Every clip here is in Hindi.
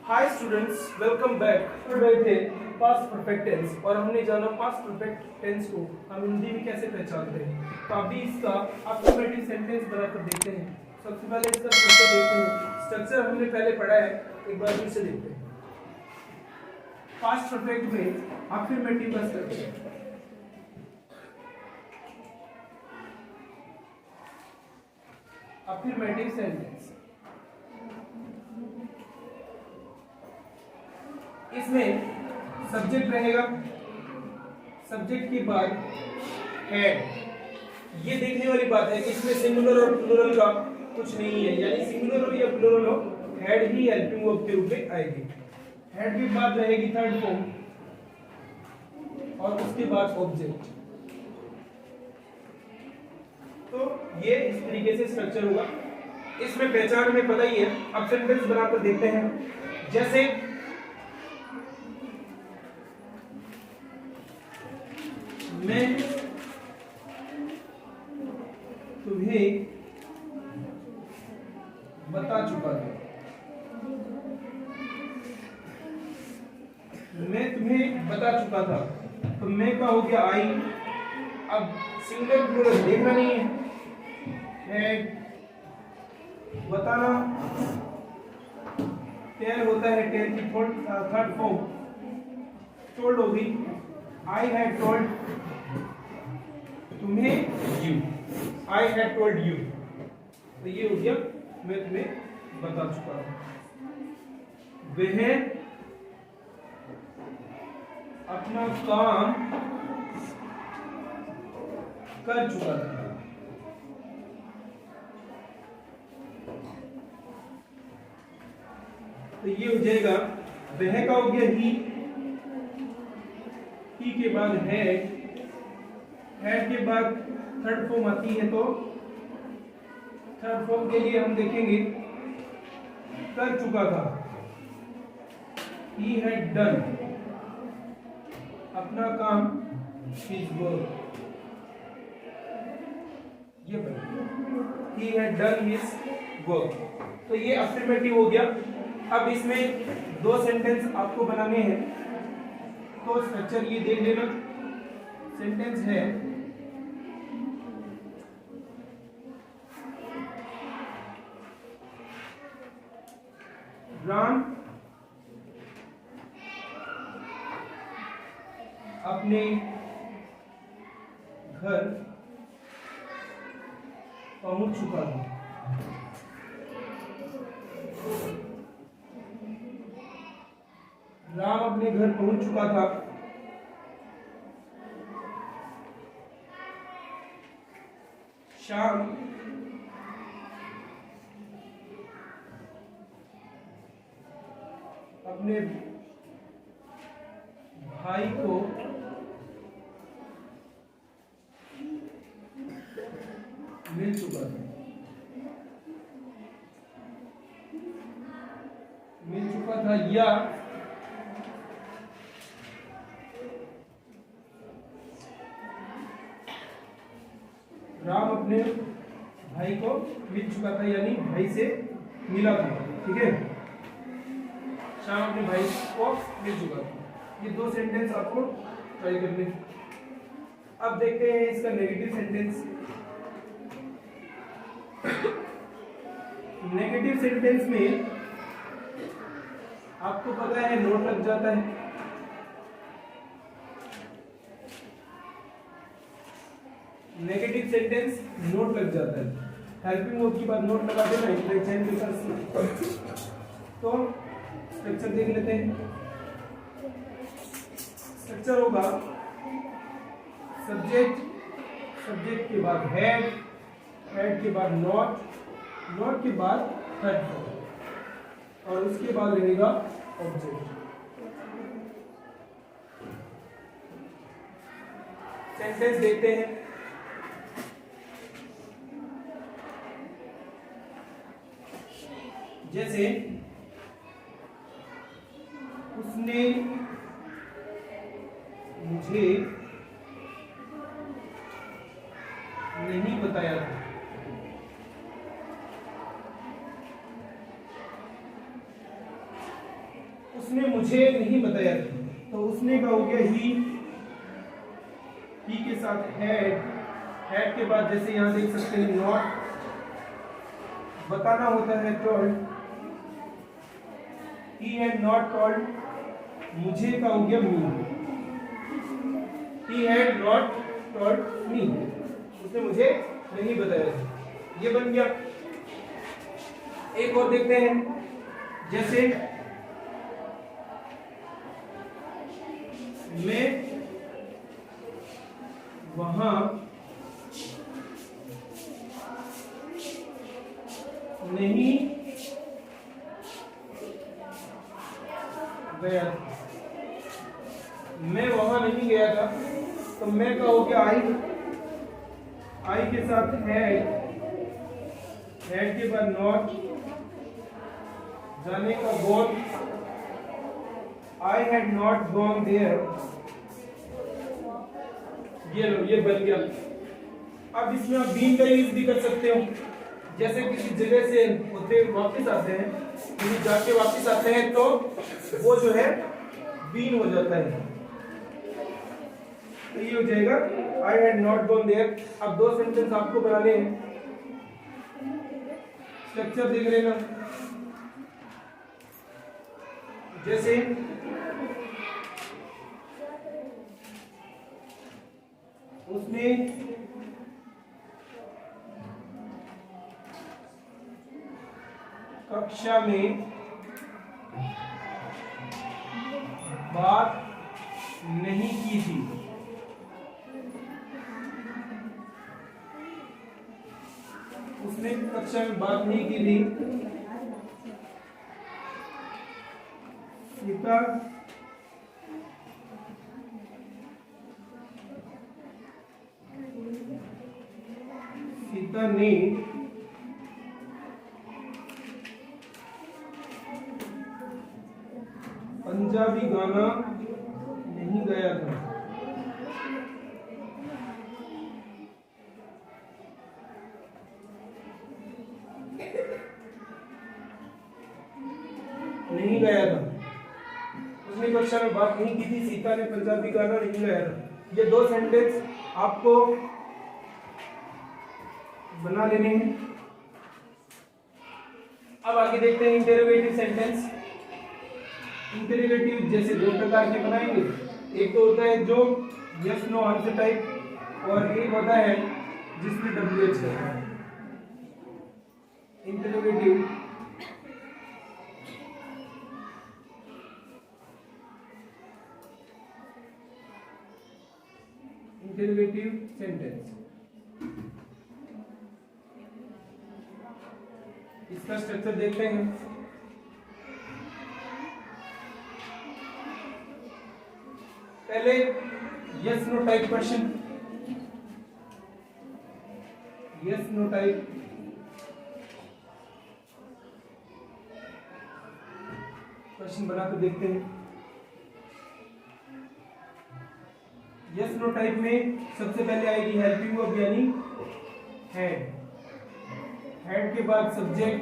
Hi students, welcome back. पढ़ रहे थे पास्ट परफेक्ट टेंस और हमने जाना पास्ट परफेक्ट टेंस को हम हिंदी में कैसे पहचानते हैं। तो अभी इसका अफर्मेटिव सेंटेंस बनाकर देखते हैं। सबसे पहले इसका स्ट्रक्चर देखते हैं। स्ट्रक्चर हमने पहले पढ़ा है, एक बार फिर से देखते हैं। पास्ट परफेक्ट में अफर्मेटिव का स्ट्रक्चर, अफर्मेटिव सेंटेंस, इसमें सब्जेक्ट रहेगा, सब्जेक्ट के बाद हेड। ये देखने वाली बात है कि इसमें सिंगुलर और प्लूरल का कुछ नहीं है, यानी सिंगुलर हो या प्लूरल हो, हेड ही हेल्पिंग वर्ब के रूप में आएगी। हेड के बाद रहेगी थर्ड फॉर्म और उसके बाद ऑब्जेक्ट। तो ये इस तरीके से स्ट्रक्चर होगा। इसमें पहचान हमें पता ही है। अब सेंटेंस बनाकर देखते हैं। जैसे मैं तुम्हें बता चुका था, मैं तुम्हें बता चुका था। तो मैं का हो गया आई। अब सिंगल प्लूरल देखना नहीं है, बताना टेल होता है, टेल की थर्ड फॉर्म टोल्ड होगी। आई हैड टोल्ड तुम्हें you, I had told you. तो ये हो गया मैं तुम्हें बता चुका हूं। वह अपना काम कर चुका था। तो ये हो जाएगा, वह का हो गया ही के बाद है, हेड के बाद थर्ड फॉर्म आती है। तो थर्ड फॉर्म के लिए हम देखेंगे कर चुका था, he had done, अपना काम his work, ये he had done his work। तो ये अफर्मेटिव हो गया। अब इसमें दो सेंटेंस आपको बनाने हैं, तो स्ट्रक्चर ये देख लेना। सेंटेंस है राम अपने घर पहुंच चुका है। राम अपने घर पहुंच चुका था। श्याम अपने भाई को मिल चुका था। मिल चुका था या राम अपने भाई को मिल चुका था, यानी भाई से मिला था। ठीक है, श्याम अपने भाई को मिल चुका था। ये दो सेंटेंस आपको ट्राई करने। अब देखते हैं इसका नेगेटिव सेंटेंस। नेगेटिव सेंटेंस में आपको पता है नोट लग जाता है। नेगेटिव सेंटेंस नोट लग जाता है। हेल्पिंग वर्ब की बात नोट लगा देना एग्जाम पेपर से। तो स्ट्रक्चर देख लेते हैं। स्ट्रक्चर होगा सब्जेक्ट, सब्जेक्ट के बाद हेड, हेड के बाद नॉट, नॉट के बाद थर्ड फॉर्म और उसके बाद रहेगा ऑब्जेक्ट। सेंटेंस देखते हैं। जैसे उसने मुझे नहीं बताया था। उसने मुझे नहीं बताया था, तो उसने का हो गया ही के साथ हैड के बाद जैसे यहां देख सकते हैं नॉट, बताना होता है told, he had not told, मुझे का हो गया me, he had not told me, उसने मुझे नहीं बताया था, ये बन गया। एक और देखते हैं, जैसे मैं वहां नहीं गया था, मैं वहां नहीं गया था, तो मैं का हो गया आई के साथ हैड के बाद नॉट, जाने का gone, I had not gone there, ये लो ये बन गया। अब इसमें आप बीन का यूज भी कर सकते हो, जैसे किसी जगह से होते वापस आते हैं, कहीं जाके वापस आते हैं तो वो जो है बीन हो जाता है, तो ये हो जाएगा I had not gone there. अब दो सेंटेंस आपको बनाने हैं, स्ट्रक्चर देख लेना, जैसे उसने कक्षा में बात नहीं की थी, उसने कक्षा में बात नहीं की थी, सीता ने पंजाबी गाना नहीं गाया था, नहीं गाया था, उसने कक्षा में बात नहीं की थी, सीता ने पंजाबी गाना नहीं गाया था। ये दो सेंटेंस आपको बना लेने हैं। अब आगे देखते हैं इंटरोगेटिव सेंटेंस। इंटरोगेटिव जैसे दो प्रकार के बनाएंगे, एक तो होता है जो यस नो आंसर टाइप, और एक होता है जिसमें WH है। इंटरोगेटिव सेंटेंस, इसका स्ट्रक्चर देखते हैं। पहले yes no type question, yes no type question बनाकर देखते हैं। यस नो टाइप में सबसे पहले आएगी हेल्पिंग वर्ब यानी हैड, हैड के बाद सब्जेक्ट,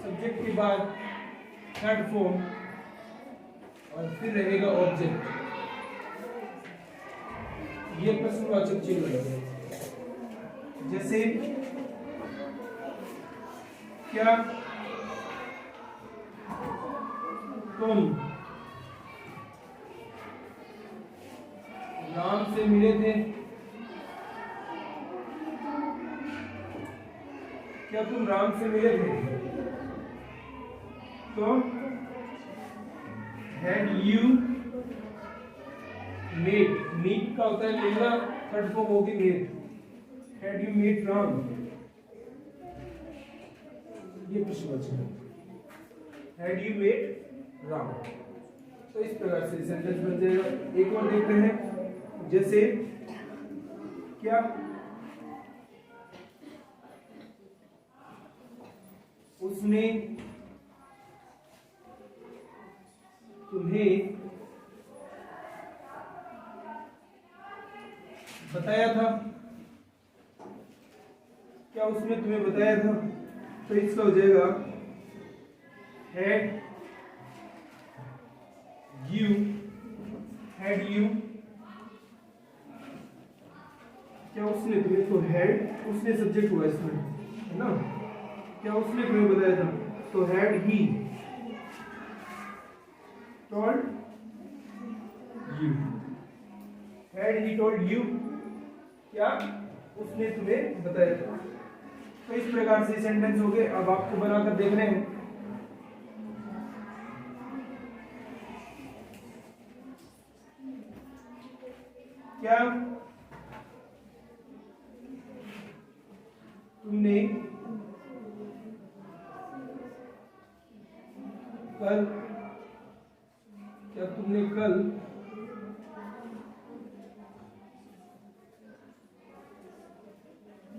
सब्जेक्ट के बाद थर्ड फॉर्म, और फिर रहेगा ऑब्जेक्ट। ये प्रश्नवाचक चिन्ह है, जैसे क्या तुम राम से मिले थे, क्या तुम राम से मिले थे, तो had you met, meet का होता है मिलना, थर्ड फॉर्म होगी meet, had you met Ram, ये प्रश्नवाचक है, had you met राम। तो इस प्रकार से सेंटेंस बन जाएगा। एक और देखते हैं, जैसे क्या उसने तुम्हें बताया था, क्या उसने तुम्हें बताया था, तो इसका हो जाएगा had you, had you, क्या उसने तुम्हें, तो had उसने सब्जेक्ट हुआ इसमें, है ना, क्या उसने तुम्हें बताया था, तो had he told you, had he told you, क्या उसने तुम्हें बताया था। तो इस प्रकार से सेंटेंस हो गए। अब आपको बनाकर देखने हैं। क्या तुमने कल, क्या तुमने कल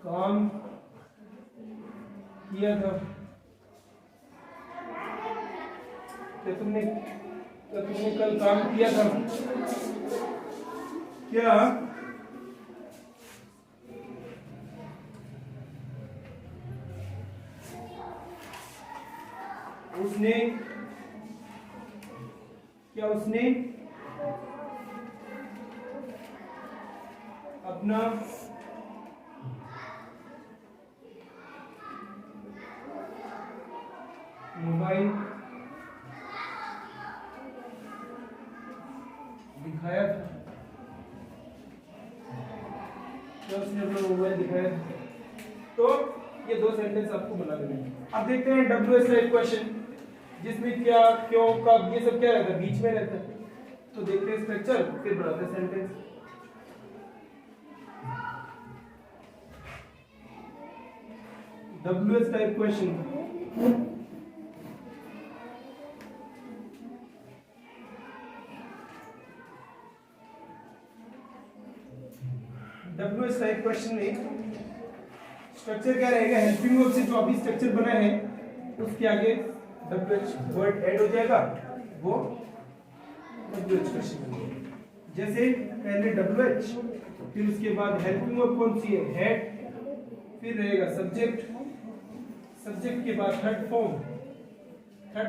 काम किया था, क्या तुमने कल काम किया था, क्या उसने, क्या उसने अपना मोबाइल दिखाया था, क्या उसने अपना मोबाइल दिखाया था। तो ये दो सेंटेंस आपको बना देने हैं। अब देखते हैं WH टाइप क्वेश्चन, जिसमें क्या, क्यों, कब, ये सब क्या रहता है, बीच में रहता है। तो देखते हैं स्ट्रक्चर, फिर बनाते हैं sentence. WH type question, WH type question में स्ट्रक्चर क्या रहेगा, हेल्पिंग वर्ब से जो अभी स्ट्रक्चर बना है उसके आगे WH वर्ड ऐड हो जाएगा, वो WH क्वेश्चन बनेगा। जैसे पहले WH, फिर उसके बाद हेल्पिंग वर्ब कौन सी है, हैड, फिर रहेगा सब्जेक्ट, सब्जेक्ट के बाद थर्ड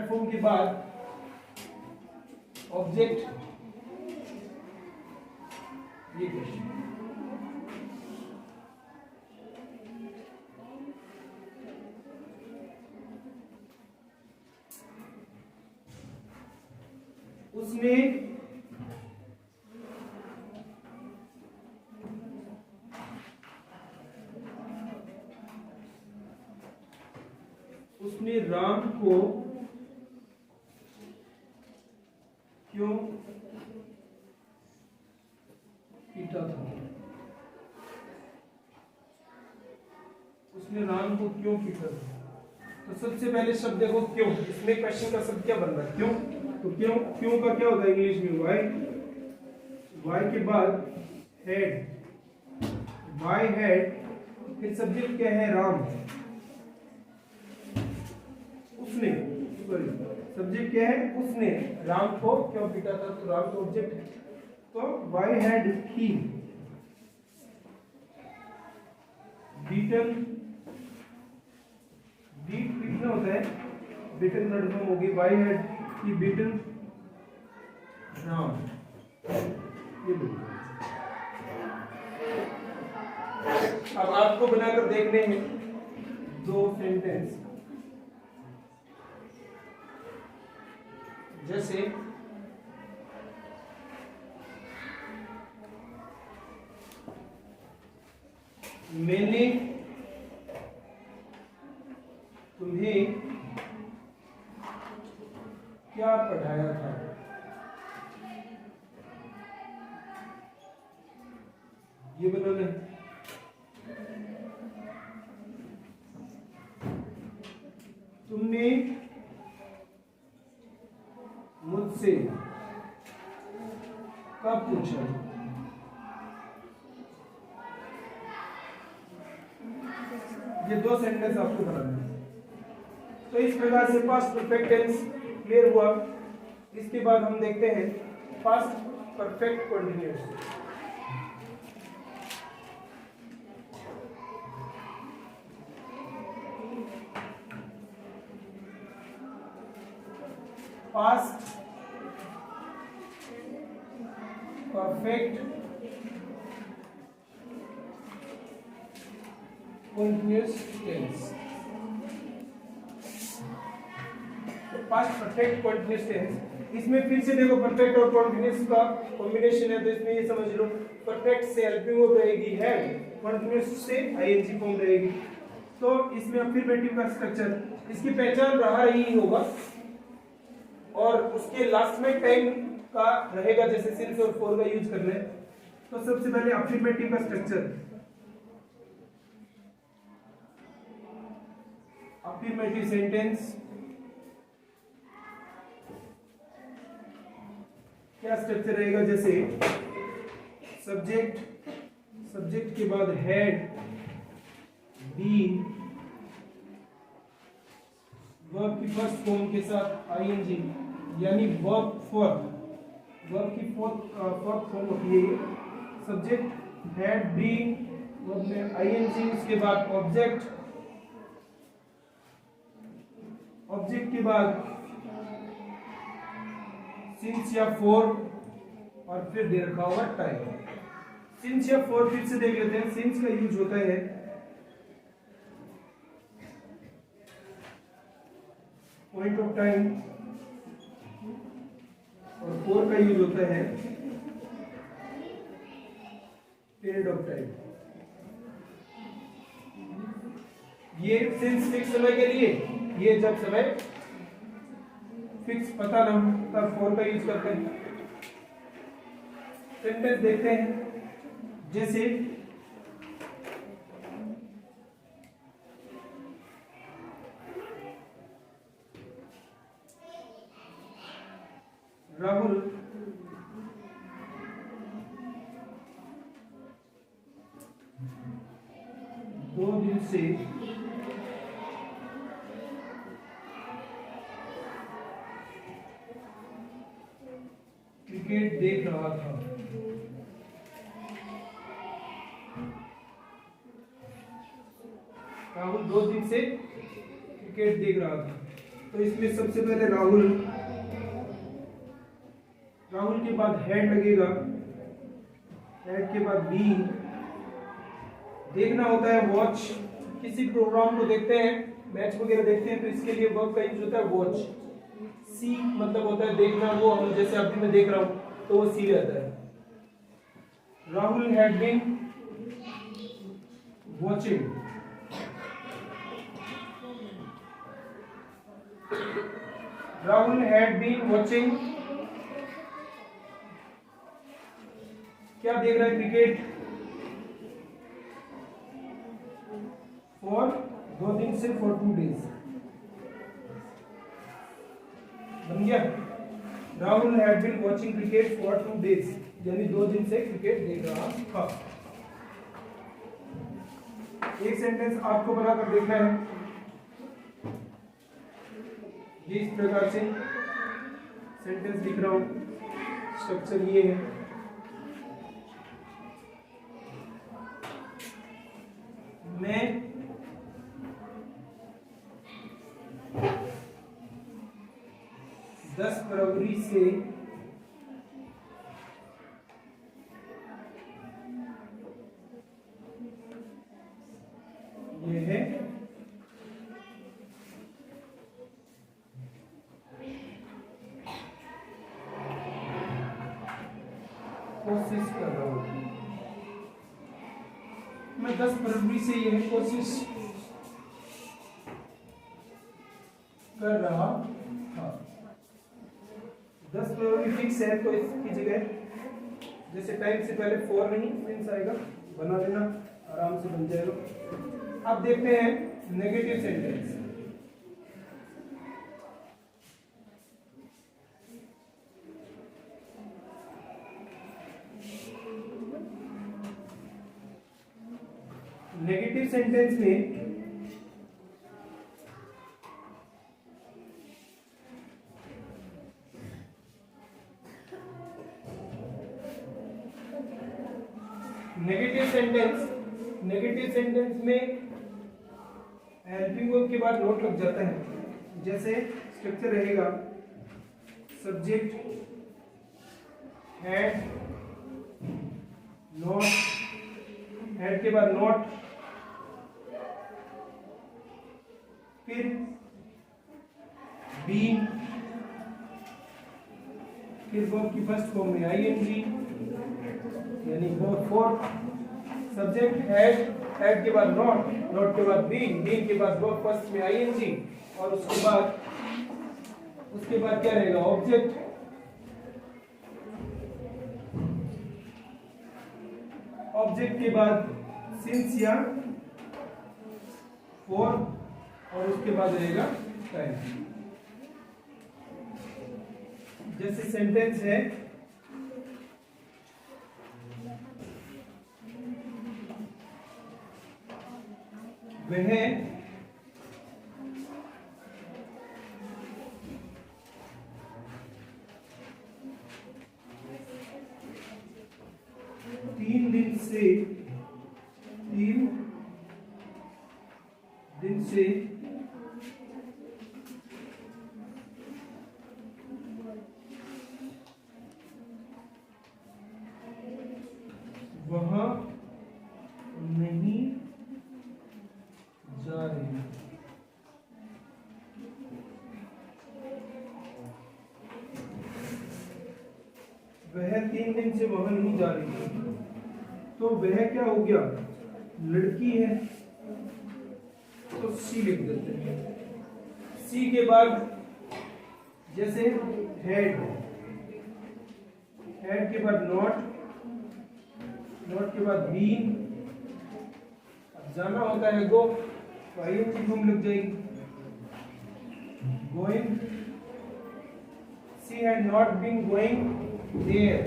फॉर्म के बाद ऑब्जेक्ट, ये क्वेश्चन। उसने राम को क्यों पीटा था, उसने राम को क्यों पीटा था। तो सबसे पहले शब्द देखो क्यों, इसमें क्वेश्चन का शब्द क्या बन रहा है, क्यों। तो क्यों का क्या होता है इंग्लिश में, वाई के बाद हेड, वाई हेड, फिर सब्जेक्ट क्या है, राम, उसने, सॉरी सब्जेक्ट क्या है, उसने राम को क्यों पीटा था, तो राम को ऑब्जेक्ट है। तो why had he beaten, beat पीटना होता है, बीटन वर्ड फॉर्म होगी, why had he beaten Ram, ये बोल। अब आपको बनाकर देखने हैं दो सेंटेंस, जैसे मैंने तुम्हें क्या पढ़ाया था, ये बनाना है। तुमने मुझसे कब पूछा, ये दो सेंटेंस आपको बनाना है। तो इस प्रकार से पास्ट परफेक्ट टेंस क्लियर हुआ। इसके बाद हम देखते हैं past perfect continuous. Past perfect continuous tense. Past perfect continuous tense, इसमें फिर से देखो परफेक्ट और कंटिन्यूअस का कॉम्बिनेशन है, तो इसमें ये समझ लो परफेक्ट से हेल्पिंग वर्ब रहेगी हैड, कंटिन्यूअस से आईएनजी फॉर्म रहेगी। तो इसमें अफर्मेटिव का स्ट्रक्चर, इसकी पहचान रहा ही होगा, और उसके लास्ट में टाइम का रहेगा, जैसे सिंस और फॉर का यूज कर रहे हैं। तो सबसे पहले अफर्मेटिव का स्ट्रक्चर, अफर्मेटिव सेंटेंस क्या स्ट्रक्चर रहेगा, जैसे सब्जेक्ट के बाद हैड, बीन, वर्ब की फर्स्ट फॉर्म के साथ आईएनजी, यानी वर्ब की फोर्थ फॉर्म होती है ये। सब्जेक्ट हैड, बीन, वर्ब में आईएनजी, उसके बाद ऑब्जेक्ट के बाद सिंस या फॉर, और फिर दे रखा होगा टाइम। सिंस या फॉर फिर से देख लेते हैं। सिंस का यूज होता है पॉइंट ऑफ टाइम, और फॉर का यूज होता है पीरियड ऑफ टाइम। ये सिंस फिक्स समय के लिए, ये जब समय फिक्स पता ना हो तब फॉर का यूज करते हैं। सेंटेंस देखते हैं, जैसे राहुल दो दिन से क्रिकेट देख रहा था। राहुल 2 दिन से क्रिकेट देख रहा था। तो इसमें सबसे पहले राहुल के बाद हेड लगेगा, हेड के बाद बी, देखना होता है वॉच, किसी प्रोग्राम को देखते हैं, मैच वगैरह देखते हैं, तो इसके लिए वर्ब का यूज होता है वॉच। सी मतलब होता है देखना, वो हम जैसे अभी मैं देख रहा हूं तो वो सी रहता है। Rahul had been watching, Rahul had been watching, क्या देख रहा है, क्रिकेट, फॉर 2 दिन से, फॉर 2 डेज बन गया। Rahul had been watching cricket for 2 days, यानी 2 दिन से क्रिकेट देख रहा था। एक सेंटेंस आपको बनाकर देखना है, ये इस प्रकार से सेंटेंस लिख रहा हूं, स्ट्रक्चर ये है। मैं 10 फरवरी से ये है कोशिश कर रहा हूं, मैं 10 फरवरी से यह कोशिश कर रहा था। 10 फरवरी फिक्स है, तो इसकी जगह जैसे टाइम से पहले फॉर नहीं सिंस आएगा, बना लेना, आराम से बन जाएगा। अब देखते हैं नेगेटिव सेंटेंस। नेगेटिव सेंटेंस में नेगेटिव सेंटेंस में हेल्पिंग वर्ब के बाद नोट लग जाता है। जैसे स्ट्रक्चर रहेगा सब्जेक्ट हैड नॉट, हैड के बाद नॉट, फिर बीन, फिर वर्ब की फर्स्ट फॉर्म में आईएनजी यानी वर्ब फॉर, सब्जेक्ट हैड के बाद नॉट, नॉट के बाद बीन, बीन के बाद वर्ब फर्स्ट में आईएनजी और उसके बाद क्या रहेगा ऑब्जेक्ट, ऑब्जेक्ट के बाद सिंस या फॉर और उसके बाद रहेगा टाइम। जैसे सेंटेंस है वह 3 दिन से वहां नहीं जा रही। वह 3 दिन से वहां नहीं जा रही है, तो वह क्या हो गया लड़की है, तो सी लिख देते हैं। सी के बाद जैसे हेड, हेड के बाद नॉट, नॉट के बाद बीन, अब जाना होता है गो, तो आईएनजी फॉर्म लग जाएगी going. She had not been going there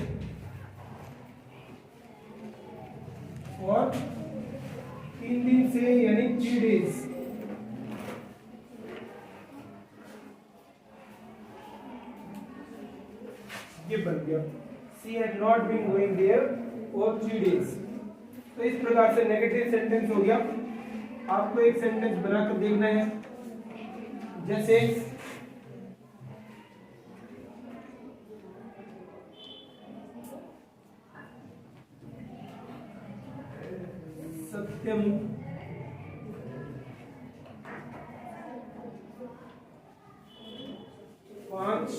और 3 दिन से यानी 3 days। ये बन गया she had not been going there for 3 days। तो इस प्रकार से नेगेटिव सेंटेंस हो गया। आपको एक सेंटेंस बनाकर देखना है, जैसे सत्यम पांच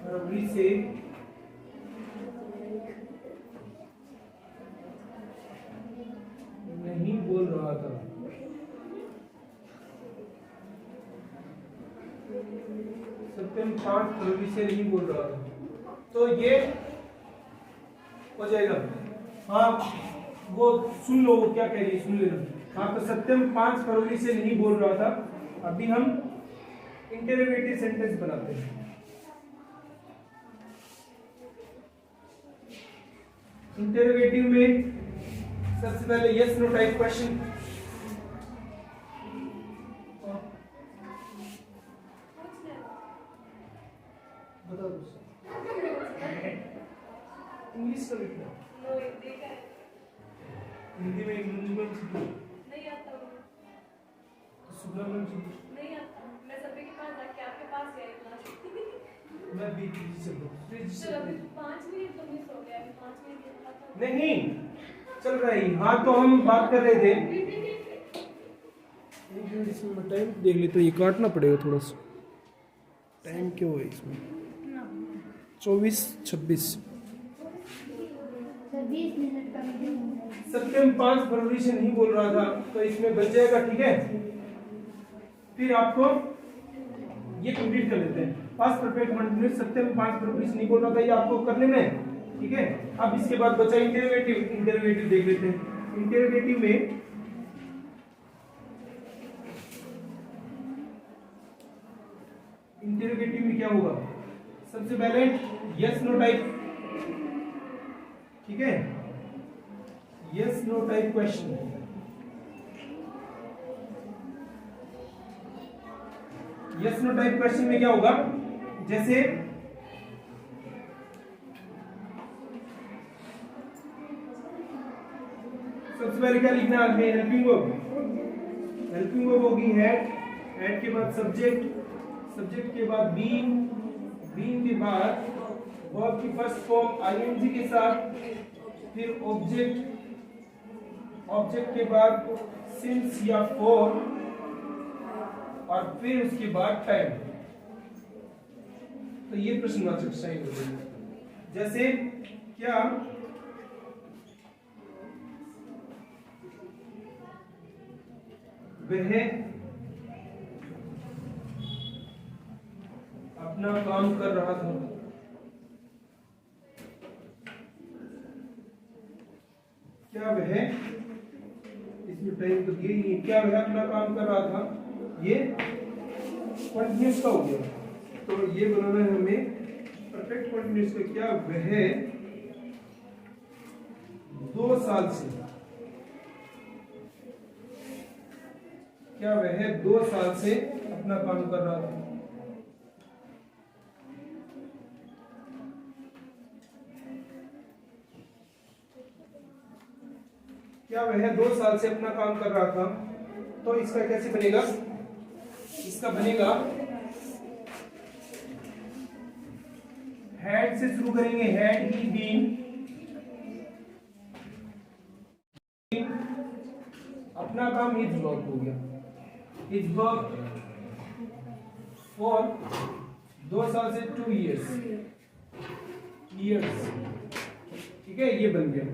फरवरी से नहीं बोल रहा था। सत्यम 5 फरवरी से नहीं बोल रहा था, तो ये हो जाएगा। हाँ वो सुन लो, वो क्या कह रही है सुन लेना। हाँ तो सत्यम 5 फरवरी से नहीं बोल रहा था। अभी हम इंटरोगेटिव सेंटेंस बनाते हैं। इंटरोगेटिव में सबसे पहले यस नो टाइप क्वेश्चन। बताओ इंग्लिश का लिखना, हिंदी में इंग्लिश में नहीं आता मुझे। सुबह में नहीं आता, मैं सभी के पास जाके आपके पास गई क्लास। मैं भी से चलो अभी 5 मिनट तो मिस हो गया, अभी 5 मिनट नहीं चल रहा है। हाँ तो हम बात कर रहे थे, इसमें टाइम देख ले, तो ये काटना पड़ेगा थोड़ा सा। टाइम क्यों है इसमें 24:26। सत्यम 5 फरवरी से नहीं बोल रहा था, तो इसमें बच जाएगा। ठीक है, फिर आपको ये कंप्लीट कर लेते हैं। पास्ट परफेक्ट कंटीन्यूअस सत्यम 5 फरवरी से नहीं बोल रहा था, ये आपको कर लेना है। ठीक है, अब इसके बाद बचा इंटरोगेटिव। इंटरोगेटिव देख लेते हैं। इंटरोगेटिव में क्या होगा, सबसे पहले यस नो टाइप। ठीक है, yes no type question. Yes no type question में क्या होगा, जैसे सबसे पहले क्या लिखना है, हेल्पिंग वर्ब। हेल्पिंग वर्ब होगी हैड, हैड के बाद सब्जेक्ट, सब्जेक्ट के बाद बीइंग, बीइंग के बाद वर्ब की फर्स्ट फॉर्म आईएनजी के साथ, फिर ऑब्जेक्ट, ऑब्जेक्ट के बाद सिंस या फॉर, और फिर उसके बाद टाइम। तो ये प्रश्नवाचक शैली हो गई। जैसे क्या वह अपना काम कर रहा था, क्या वह, इसमें टाइम तो दिया ही नहीं, क्या वह अपना काम कर रहा था, ये कंटिन्यूस का हो गया। तो ये बनाना है हमें परफेक्ट कंटिन्यूस का। क्या वह 2 साल से, क्या वह 2 साल से अपना काम कर रहा था, क्या वह 2 साल से अपना काम कर रहा था। तो इसका कैसे बनेगा, इसका बनेगा हैड से शुरू करेंगे, हैड ही बीन, अपना काम हिज वर्क हो गया, हिज वर्क फॉर 2 साल से 2 years, years, ठीक है, ये बन गया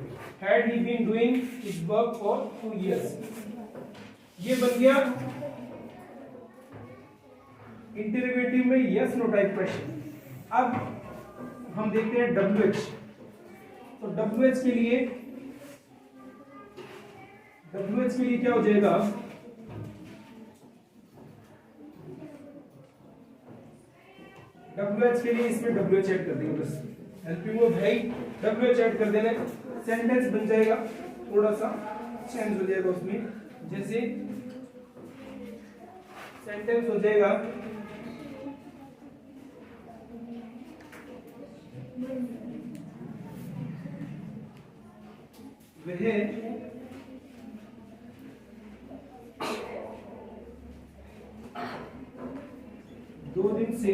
had he been doing his work for 2 years, ये बन गया इंटरोगेटिव में यस नो टाइप क्वेश्चन। अब हम देखते हैं WH। तो WH के लिए क्या हो जाएगा, WH के लिए इसमें WH ऐड कर देंगे, बस हेल्पिंग वर्ब है, WH ऐड कर देना, सेंटेंस बन जाएगा, थोड़ा सा चेंज हो जाएगा उसमें। जैसे सेंटेंस हो जाएगा वह 2 दिन से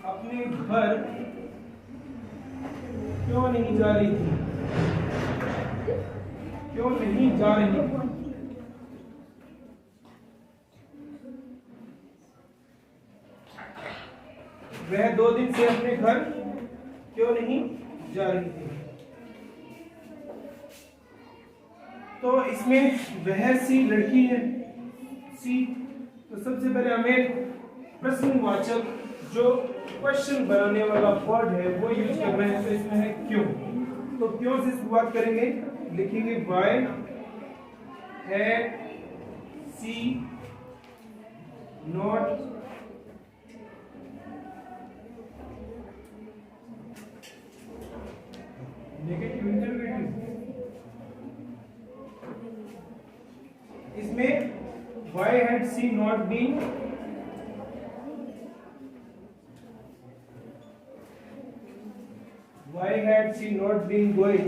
अपने घर क्यों नहीं जा रही थी, क्यों नहीं जा रही थी। वह 2 दिन से अपने घर क्यों नहीं जा रही थी। तो इसमें वह सी लड़की है, सी, तो सबसे पहले हमें प्रश्नवाचक जो क्वेश्चन बनाने वाला वर्ड है वो यूज करना है। तो इसमें है क्यों, तो क्यों से शुरुआत करेंगे, लिखेंगे why had she not negative interrogative. इसमें why had she not been, why had she not been going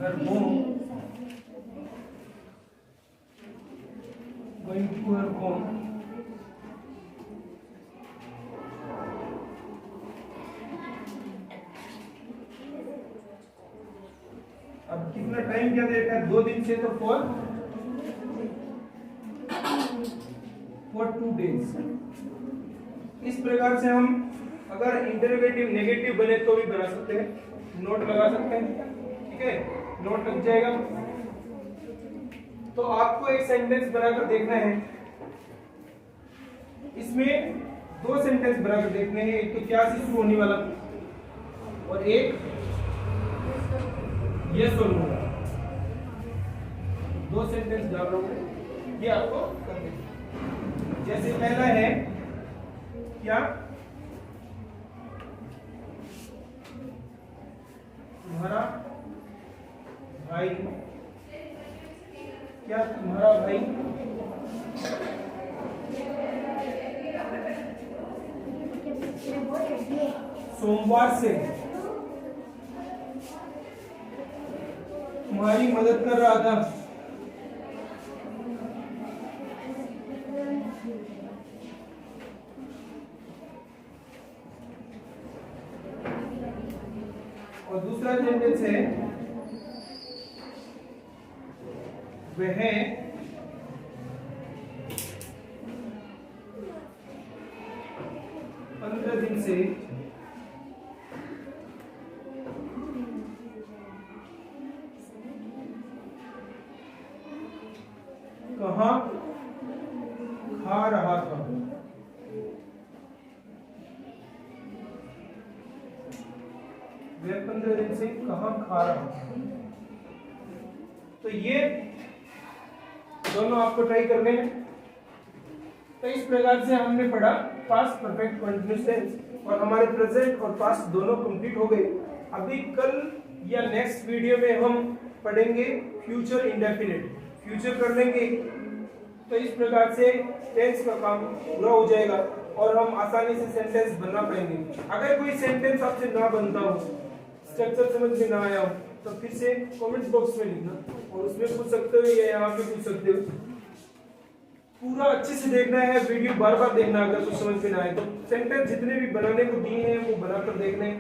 her home, going to her home। अब कितना टाइम क्या दे रखा है, 2 दिन से, तो फॉर 2 days। इस प्रकार से हम अगर इंटरोगेटिव नेगेटिव बने तो भी बना सकते हैं, नोट लगा सकते हैं, ठीक है, नोट लग जाएगा। तो आपको एक सेंटेंस बनाकर देखना है, इसमें 2 सेंटेंस बनाकर देखने हैं, एक तो क्या से शुरू होने वाला और एक यस और नो। 2 सेंटेंस डाल रहा हूं, ये आपको करने हैं। जैसे पहला है क्या, तुम्हारा भाई, क्या तुम्हारा भाई सोमवार से तुम्हारी मदद कर रहा था। और दूसरा सेंटेंस है वह 15 दिन से कहाँ खा रहा था। वह 15 दिन से कहाँ खा रहा था। तो ये दोनों आपको ट्राई करने हैं। तो इस प्रकार से हमने पढ़ा पास्ट परफेक्ट कंटीन्यूअस टेंस और हमारे प्रेजेंट और पास्ट दोनों कंप्लीट हो गए। अभी कल या नेक्स्ट वीडियो में हम पढ़ेंगे फ्यूचर इंडेफिनिट, फ्यूचर कर लेंगे। तो इस प्रकार से टेंस का काम पूरा हो जाएगा और हम आसानी से सेंटेंस बना पाएंगे। अगर कोई सेंटेंस आपसे ना बनता हो, स्ट्रक्चर समझ में ना आया हो, तो फिर से कमेंट बॉक्स में लिखना और उसमें पूछ सकते हो या यहाँ पे पूछ सकते हो। पूरा अच्छे से देखना है, वीडियो बार बार देखना। अगर कुछ समझ में ना आए तो सेंटेंस जितने भी बनाने को दिए हैं वो बनाकर देखने।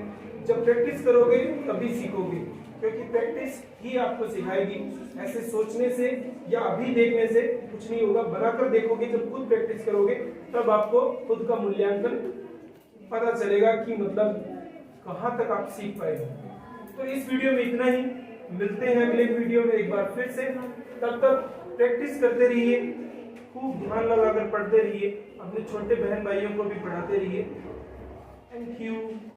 जब प्रैक्टिस करोगे तभी सीखोगे, क्योंकि प्रैक्टिस ही आपको सिखाएगी। ऐसे सोचने से या अभी देखने से कुछ नहीं होगा, बनाकर देखोगे। जब खुद प्रैक्टिस करोगे तब आपको खुद का मूल्यांकन पता चलेगा कि मतलब कहाँ तक आप सीख पाएंगे। तो इस वीडियो में इतना ही, मिलते हैं अगले वीडियो में एक बार फिर से। तब तक प्रैक्टिस करते रहिए, खूब ध्यान लगाकर पढ़ते रहिए, अपने छोटे बहन भाइयों को भी पढ़ाते रहिए। Thank you.